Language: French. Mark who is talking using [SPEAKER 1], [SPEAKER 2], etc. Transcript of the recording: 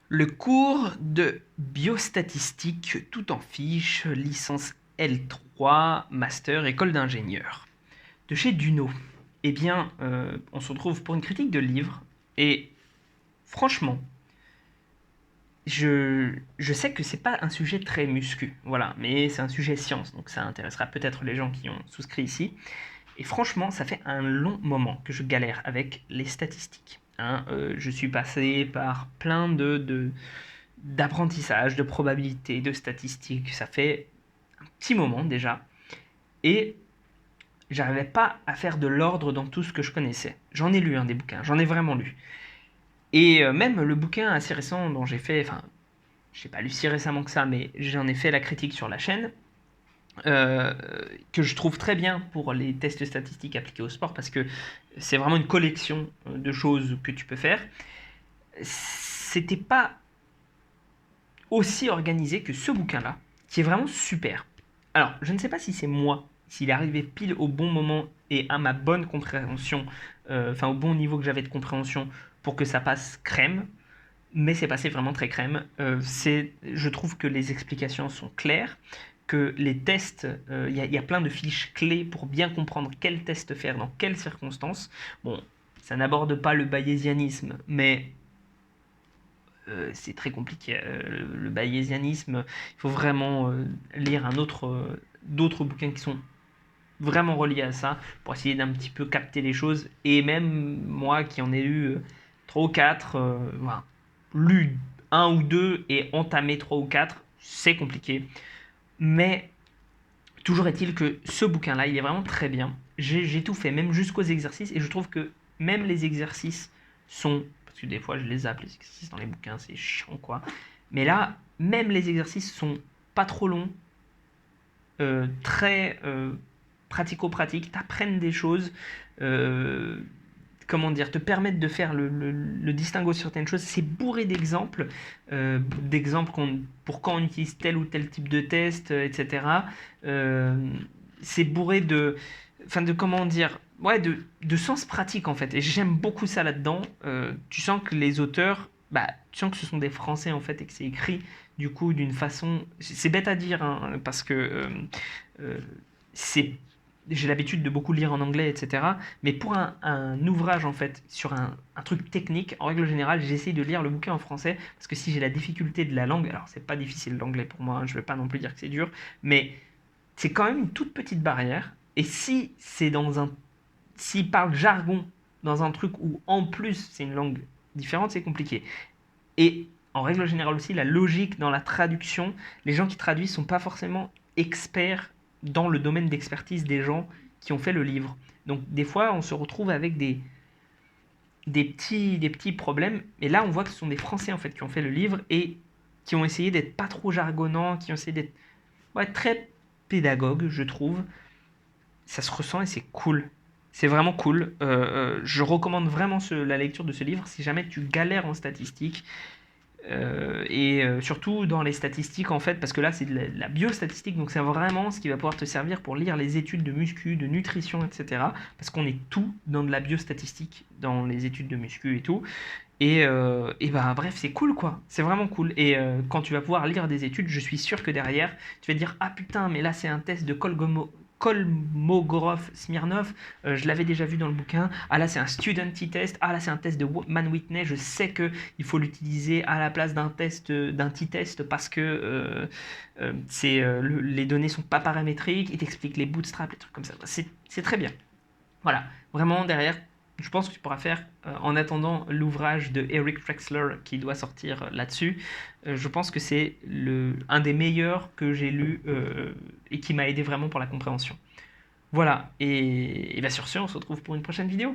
[SPEAKER 1] Le cours de biostatistique tout en fiche, licence L3, master, école d'ingénieur. De chez Duno. Eh bien, on se retrouve pour une critique de livre. Et franchement, je sais que c'est pas un sujet très muscu, voilà, mais c'est un sujet science, donc ça intéressera peut-être les gens qui ont souscrit ici. Et franchement, ça fait un long moment que je galère avec les statistiques. Hein. Je suis passé par plein d'apprentissage, de probabilité, de statistiques. Ça fait un petit moment déjà. Et j'arrivais pas à faire de l'ordre dans tout ce que je connaissais. J'en ai lu des bouquins, j'en ai vraiment lu. Et même le bouquin assez récent dont j'ai fait, enfin, j'ai pas lu si récemment que ça, mais j'en ai fait la critique sur la chaîne, euh, que je trouve très bien pour les tests statistiques appliqués au sport, parce que c'est vraiment une collection de choses que tu peux faire. C'était pas aussi organisé que ce bouquin-là, qui est vraiment super. Alors, je ne sais pas si c'est moi, s'il est arrivé pile au bon moment et à ma bonne compréhension, enfin au bon niveau que j'avais de compréhension pour que ça passe crème, mais c'est passé vraiment très crème. Je trouve que les explications sont claires, que les tests, y a plein de fiches clés pour bien comprendre quel test faire dans quelles circonstances. Bon, ça n'aborde pas le bayésianisme, mais c'est très compliqué. Le bayésianisme, il faut vraiment lire d'autres bouquins qui sont vraiment reliés à ça pour essayer d'un petit peu capter les choses. Et même moi qui en ai lu 3 ou 4, voilà, lu un ou deux et entamé 3 ou 4, c'est compliqué. Mais toujours est-il que ce bouquin-là, il est vraiment très bien. J'ai tout fait, même jusqu'aux exercices, et je trouve que même les exercices sont... Parce que des fois, je les zappe, les exercices dans les bouquins, c'est chiant, quoi. Mais là, même les exercices sont pas trop longs, très pratico-pratiques, t'apprennent des choses, euh, comment dire, te permettent de faire le distinguo sur certaines choses. C'est bourré d'exemples, pour quand on utilise tel ou tel type de test, etc. Euh, c'est bourré enfin de comment dire, ouais, de sens pratique en fait. Et j'aime beaucoup ça là-dedans. Tu sens que les auteurs, bah, tu sens que ce sont des Français en fait et que c'est écrit du coup d'une façon, c'est bête à dire hein, parce que euh, c'est j'ai l'habitude de beaucoup lire en anglais, etc. Mais pour un ouvrage, en fait, sur un truc technique, en règle générale, j'essaye de lire le bouquin en français, parce que si j'ai la difficulté de la langue, alors c'est pas difficile l'anglais pour moi, hein, je vais pas non plus dire que c'est dur, mais c'est quand même une toute petite barrière. Et si c'est s'il parle jargon dans un truc où en plus c'est une langue différente, c'est compliqué. Et en règle générale aussi, la logique dans la traduction, les gens qui traduisent sont pas forcément experts dans le domaine d'expertise des gens qui ont fait le livre. Donc des fois, on se retrouve avec des petits problèmes. Et là, on voit que ce sont des Français en fait qui ont fait le livre et qui ont essayé d'être pas trop jargonnants, qui ont essayé d'être ouais, très pédagogues, je trouve. Ça se ressent et c'est cool. C'est vraiment cool. Je recommande vraiment la lecture de ce livre si jamais tu galères en statistiques. Et surtout dans les statistiques en fait, parce que là c'est de la biostatistique, donc c'est vraiment ce qui va pouvoir te servir pour lire les études de muscu, de nutrition, etc. Parce qu'on est tout dans de la biostatistique, dans les études de muscu et tout. Et bah bref, c'est cool quoi, c'est vraiment cool. Et quand tu vas pouvoir lire des études, je suis sûr que derrière, tu vas te dire ah putain, mais là c'est un test de Kolmogorov-Smirnov, je l'avais déjà vu dans le bouquin. Ah là c'est un student t-test, ah là c'est un test de Mann-Whitney, je sais que il faut l'utiliser à la place d'un test, d'un t-test parce que les données sont pas paramétriques, il t'explique les bootstraps, les trucs comme ça. C'est très bien. Voilà, vraiment derrière, je pense que tu pourras faire, en attendant l'ouvrage de Eric Trexler qui doit sortir là-dessus, je pense que c'est un des meilleurs que j'ai lu et qui m'a aidé vraiment pour la compréhension. Voilà, et bien sur ce, on se retrouve pour une prochaine vidéo.